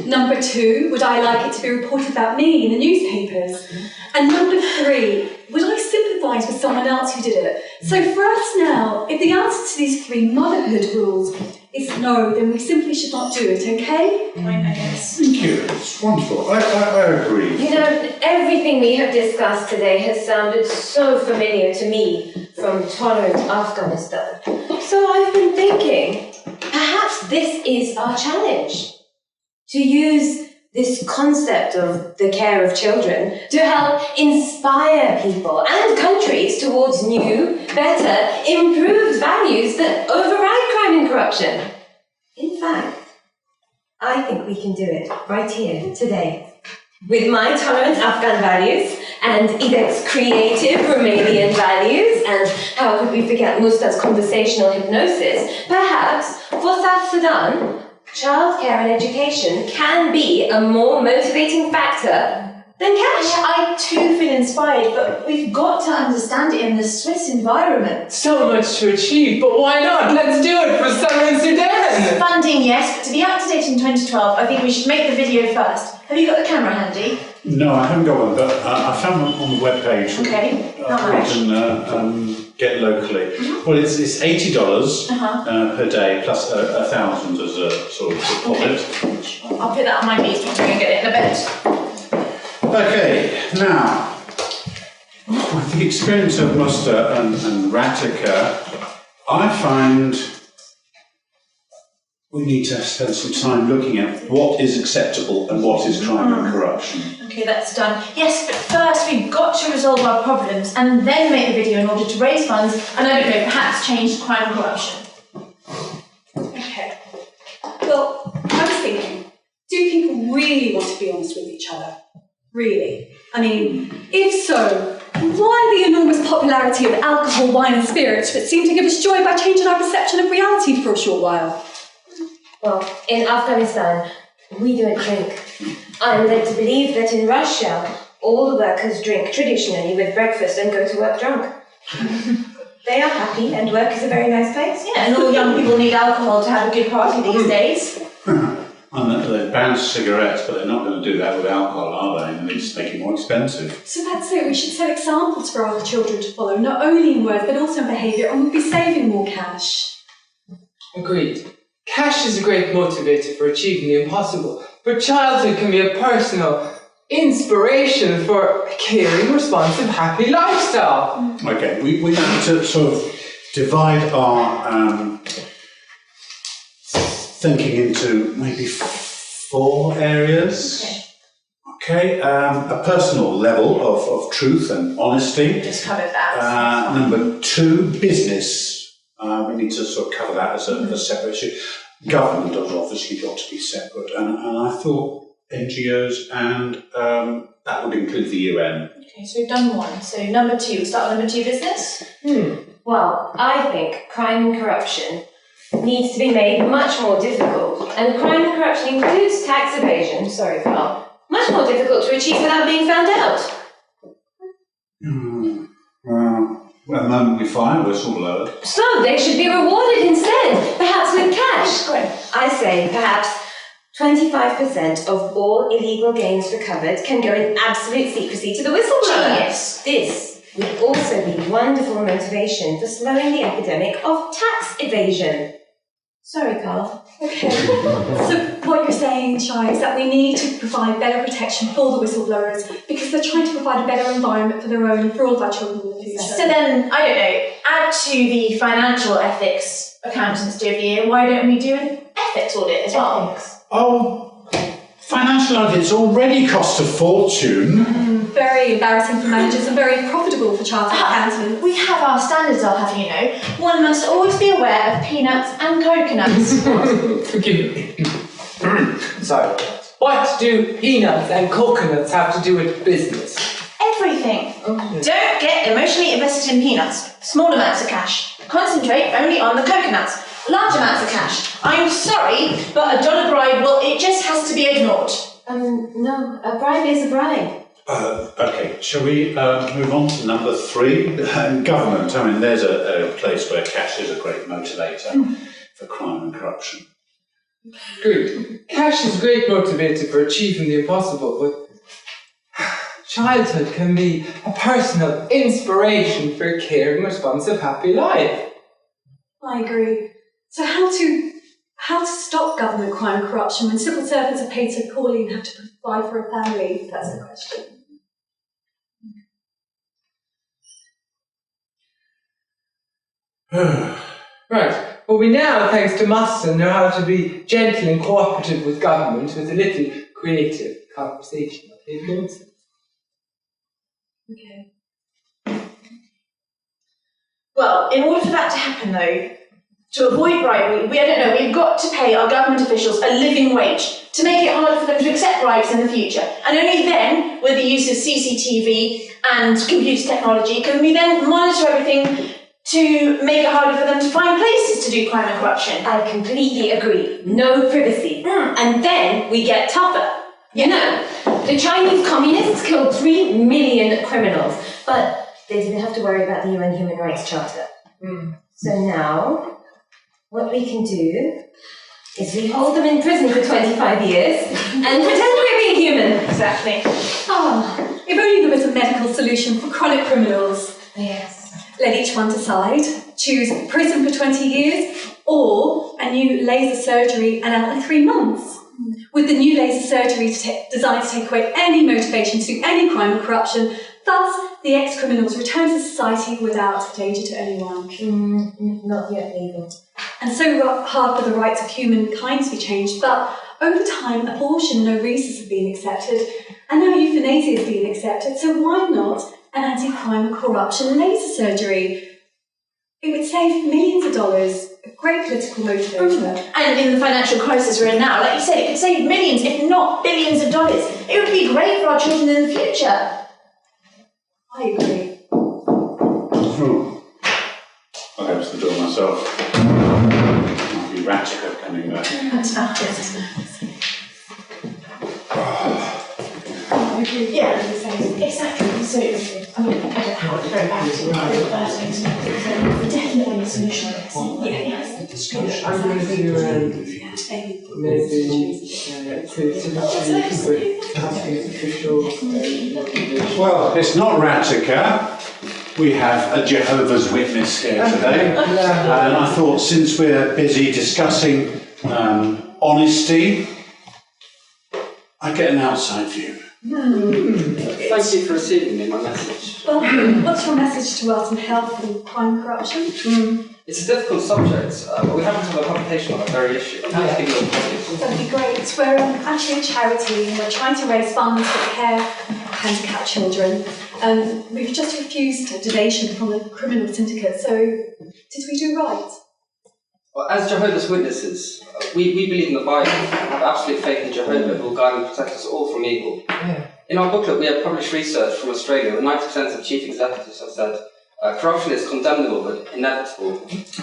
Number 2, would I like it to be reported about me in the newspapers? And number 3, would I sympathise with someone else who did it? So for us now, if the answer to these 3 motherhood rules is no, then we simply should not do it, okay? Fine, I guess. Thank you, it's wonderful. I agree. You know, everything we have discussed today has sounded so familiar to me from tolerant Afghanistan. So I've been thinking, perhaps this is our challenge. To use this concept of the care of children to help inspire people and countries towards new, better, improved values that override crime and corruption. In fact, I think we can do it right here, today. With my tolerant Afghan values and Idek's creative Romanian values, and how could we forget Musta's conversational hypnosis, perhaps for South Sudan, childcare and education can be a more motivating factor than cash. Yeah, I too feel inspired, but we've got to understand it in the Swiss environment. So much to achieve, but why not? Let's do it for Southern Sudan! Funding, yes, but to be up to date in 2012, I think we should make the video first. Have you got the camera handy? No, I haven't got one, but I found one on the webpage. Okay, not We much. can get locally. Well, it's $80 per day plus 1,000 as a sort of deposit. I'll put that on my knees before I get it in a bit. Okay, now, with the experience of Muster and Ratica, I find we need to spend some time looking at what is acceptable and what is crime and corruption. Okay, that's done. Yes, but first we've got to resolve our problems and then make the video in order to raise funds and, I don't know, perhaps change crime and corruption. Okay. Well, I was thinking, do people really want to be honest with each other? Really? I mean, if so, why the enormous popularity of alcohol, wine and spirits that seem to give us joy by changing our perception of reality for a short while? Well, in Afghanistan, we don't drink. I'm led to believe that in Russia, all the workers drink traditionally with breakfast and go to work drunk. They are happy and work is a very nice place. Yeah, and all young people need alcohol to have a good party these days. And they've banned cigarettes, but they're not going to do that with alcohol, are they? And they just make it more expensive. So that's it, we should set examples for other children to follow, not only in words but also in behaviour, and we'll be saving more cash. Agreed. Cash is a great motivator for achieving the impossible, but childhood can be a personal inspiration for a caring, responsive, happy lifestyle. Okay, we need to sort of divide our thinking into maybe 4 areas. Okay, a personal level of truth and honesty. Just covered that. Number 2, business. We need to sort of cover that as a separate issue. Government has obviously got to be separate, and I thought NGOs and that would include the UN. Okay, so we've done 1. So number 2, we'll start with number 2, business. Well, I think crime and corruption needs to be made much more difficult. And crime and corruption includes tax evasion, sorry, Carl, much more difficult to achieve without being found out. Well, the moment we fire, we're sort of lowered. So they should be rewarded instead, perhaps with cash. Great. I say perhaps 25% of all illegal gains recovered can go in absolute secrecy to the whistleblower. Genius. This would also be wonderful motivation for slowing the epidemic of tax evasion. Sorry, Carl. Okay. So what you're saying, Shai, is that we need to provide better protection for the whistleblowers because they're trying to provide a better environment for their own and for all of our children in the future. So then, I don't know, add to the financial ethics accountants do every year, why don't we do an ethics audit as well? Oh, financial audits already cost a fortune. Very embarrassing for managers and very profitable for chartered accountants. We have our standards, I'll have you know. One must always be aware of peanuts and coconuts. Forgive me. So, what do peanuts and coconuts have to do with business? Everything. Okay. Don't get emotionally invested in peanuts. Small amounts of cash. Concentrate only on the coconuts. Large amounts of cash. I'm sorry, but a dollar bribe, well, it just has to be ignored. No, a bribe is a bribe. Okay, shall we move on to number 3? Government. I mean, there's a place where cash is a great motivator for crime and corruption. Good. Cash is a great motivator for achieving the impossible, but childhood can be a personal inspiration for a caring, responsive, happy life. I agree. So how to stop government crime and corruption when civil servants are paid so poorly and have to provide for a family? That's the question. Right. Well, we now, thanks to Master, know how to be gentle and cooperative with government with a little creative conversation. Okay. Well, in order for that to happen, though, to avoid bribery, we've got to pay our government officials a living wage to make it hard for them to accept bribes in the future. And only then, with the use of CCTV and computer technology, can we then monitor everything to make it harder for them to find places to do crime and corruption. I completely agree. No privacy. And then we get tougher. You know, the Chinese communists killed 3 million criminals, but they didn't have to worry about the UN Human Rights Charter. So now, what we can do is we hold them in prison for 25 years and pretend we're being human. Exactly. Oh, if only there was a medical solution for chronic criminals. Yes. Let each one decide. Choose prison for 20 years or a new laser surgery and out in 3 months. With the new laser surgery designed to take away any motivation to do any crime or corruption, thus the ex-criminals return to society without danger to anyone. Not yet legal. And so hard for the rights of humankind to be changed, but over time abortion no reasons have been accepted, and now euthanasia is being accepted, so why not an anti-crime and corruption laser surgery? It would save millions of dollars, a great political motivator. And in the financial crisis we're in now, like you said, it could save millions, if not billions of dollars. It would be great for our children in the future. I agree. I'll go to the door myself. Might be Ratchika coming back. Yeah, exactly. So, I don't know what to go back to definitely a solution. I'm going to maybe Well, it's not Ratchika. We have a Jehovah's Witness here today. And I thought since we're busy discussing honesty, I'd get an outside view. Thank you for receiving my message. Well, what's your message to us on health and crime and corruption? It's a difficult subject, but we happen to have a publication on that very issue. I'm happy to give you a copy. That'd be great. We're actually a charity and we're trying to raise funds for care of handicapped children. We've just refused a donation from a criminal syndicate, so did we do right? Well, as Jehovah's Witnesses, we believe in the Bible and have absolute faith in Jehovah who will guide and protect us all from evil. In our booklet, we have published research from Australia where 90% of chief executives have said corruption is condemnable but inevitable,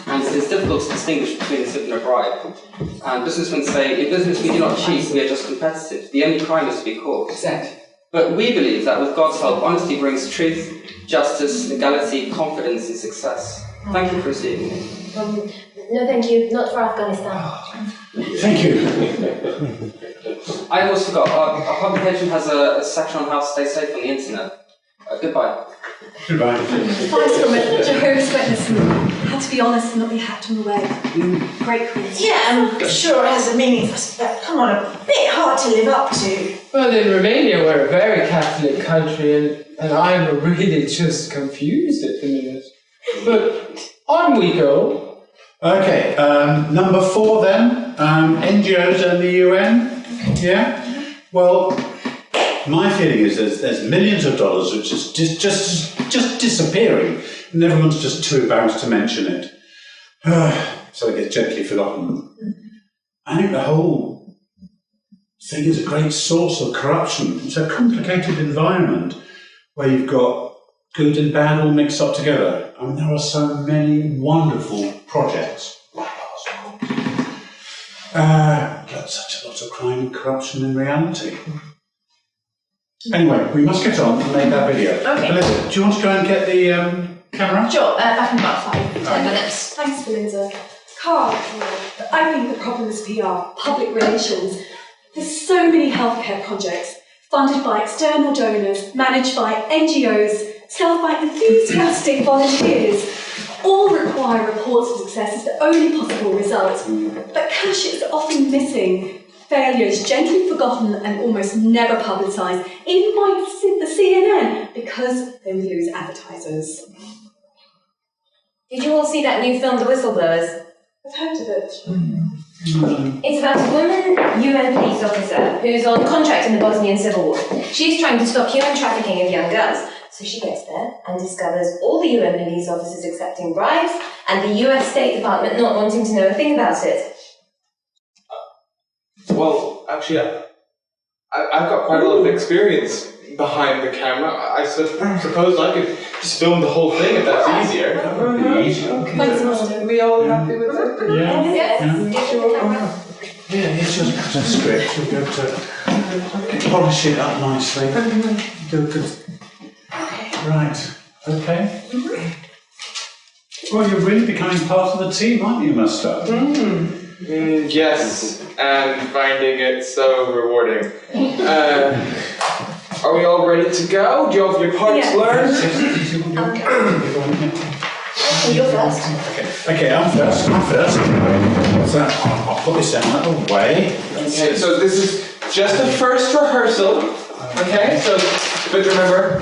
and it is difficult to distinguish between a tip and a bribe. And businessmen say, in business we do not cheat, we are just competitive. The only crime is to be caught. Exactly. But we believe that with God's help, honesty brings truth, justice, legality, confidence and success. Thank you for receiving me. No, thank you. Not for Afghanistan. Thank you. I almost forgot, our publication has a section on how to stay safe on the internet. Goodbye. Goodbye. Advice from a Jehovah's Witness. had to be honest and not be hacked on the way. Great coincidence. Yeah, I'm sure it has a meaning for us, but come on, a bit hard to live up to. Well, in Romania, we're a very Catholic country, and I'm really just confused at the minute. But on we go. Okay, number 4 then, NGOs and the UN. Yeah? Well, my feeling is there's millions of dollars which is just disappearing, and everyone's just too embarrassed to mention it. So it gets gently forgotten. I think the whole thing is a great source of corruption. It's a complicated environment where you've got good and bad all mixed up together. I mean, there are so many wonderful projects, like ours, of course. But such a lot of crime and corruption in reality. Anyway, we must get on and make that video. Okay. Belinda, do you want to go and get the camera? Sure, back in about 5-10 minutes. Thanks, Belinda. Carl, I think the problem is PR, public relations. There's so many healthcare projects funded by external donors, managed by NGOs, staffed by enthusiastic volunteers. All require reports of success as the only possible result. But cash is often missing. Failure is gently forgotten and almost never publicised, even by the CNN, because they would lose advertisers. Did you all see that new film, The Whistleblowers? I've heard of it. It's about a woman UN police officer who's on contract in the Bosnian Civil War. She's trying to stop human trafficking of young girls. So she gets there and discovers all the UN police officers accepting bribes and the US State Department not wanting to know a thing about it. Well, actually, I've got quite a lot of experience behind the camera. I suppose I could just film the whole thing if that's easier. That would be easy. Thanks, Master. Are we all happy with it? Yeah, it's just a script. You'll be able to polish it up nicely. Do a good. Right. Okay. Well, you're really becoming part of the team, aren't you, Master? Yes, and finding it so rewarding. Are we all ready to go? Do you have your parts learned? You're first. Okay, I'm first. So I'll put this down out of the way. Okay, so this is just a first rehearsal. Okay, so, but remember,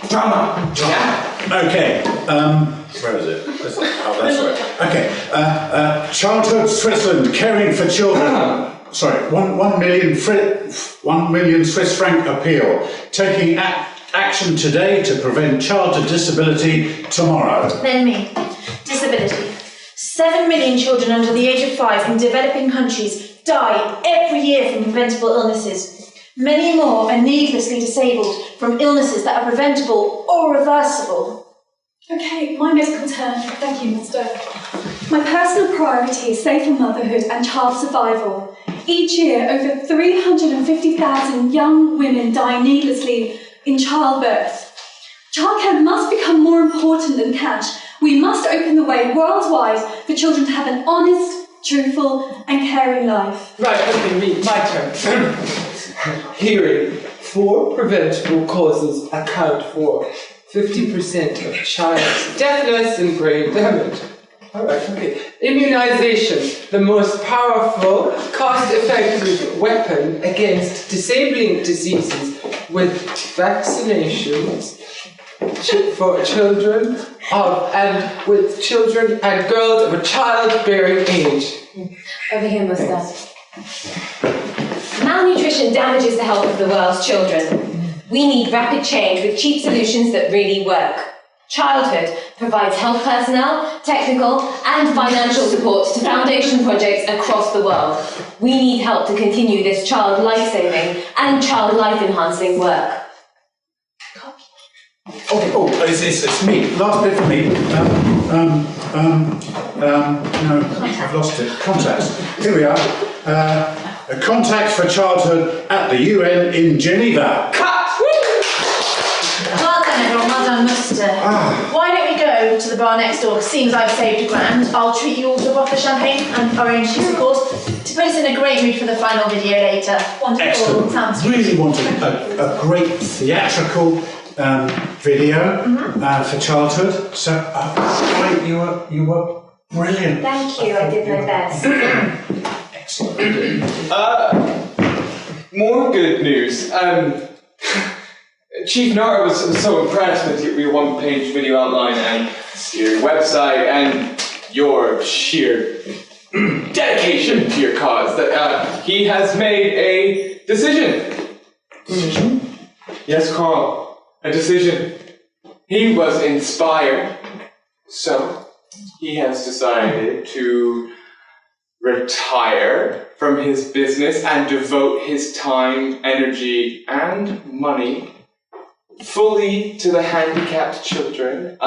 drama. Yeah. Okay, where is it? Oh, that's right. Okay, Childhood Switzerland, caring for children. Sorry, 1 million Swiss franc appeal. Taking action today to prevent childhood disability tomorrow. Then me. Disability. 7 million children under the age of 5 in developing countries die every year from preventable illnesses. Many more are needlessly disabled from illnesses that are preventable or reversible. Okay, my medical turn. Thank you, Master. My personal priority is safer motherhood and child survival. Each year, over 350,000 young women die needlessly in childbirth. Childcare must become more important than cash. We must open the way worldwide for children to have an honest, truthful and caring life. Right, okay, my turn. Hearing 4 preventable causes account for 50% of child's deafness and brain damage. Alright, okay. Immunization, the most powerful, cost-effective weapon against disabling diseases with vaccinations for children and with children and girls of a childbearing age. Over here, Mustafa. Malnutrition damages the health of the world's children. We need rapid change with cheap solutions that really work. Childhood provides health personnel, technical and financial support to foundation projects across the world. We need help to continue this child life-saving and child life-enhancing work. It's me. Last bit for me. No, I've lost it. Contacts. Here we are. A contact for childhood at the UN in Geneva. Cut! Well done, everyone. Well done, Muster. Why don't we go to the bar next door? Seeing as I've saved £1,000, I'll treat you all to a bottle of champagne and orange juice, of course, to put us in a great mood for the final video later. Wonderful. Excellent. Sounds Really wanted a great theatrical video for childhood. So, right, you were brilliant. Thank you, I did my best. Excellent. More good news. Chief Nara was so impressed with your one-page video outline and your website and your sheer dedication to your cause that he has made a decision. Decision? Yes, Carl, a decision. He was inspired, so he has decided to retire from his business and devote his time, energy, and money fully to the handicapped children.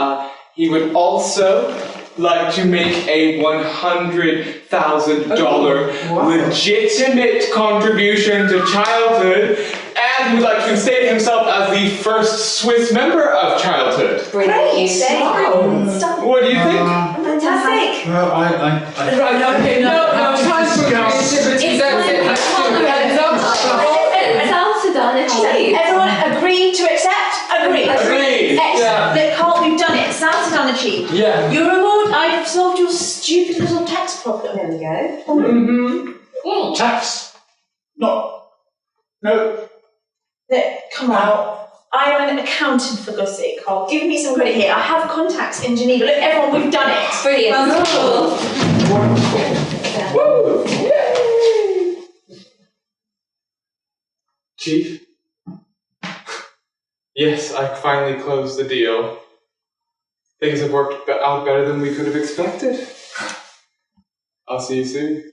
He would also like to make a $100,000 legitimate contribution to childhood, and he would like to state himself as the first Swiss member of childhood. Brilliant, you say. What do you think? Fantastic. Well, Right, okay, no, time for creativity. That's it. Results are done, achieved. Everyone agreed to accept? Agreed. Agreed. Excellent. Yeah. Look, Carl, we've done it. Sounds done, achieved. Yeah. Your reward, I've solved your stupid little tax problem. There we go. Mm-hmm. tax. No. Look, come on. I'm an accountant, for God's sake, Carl. Give me some credit here. I have contacts in Geneva. Look, everyone, we've done it. Brilliant. Woo! Yay! Chief? Yes, I finally closed the deal. Things have worked out better than we could have expected. I'll see you soon.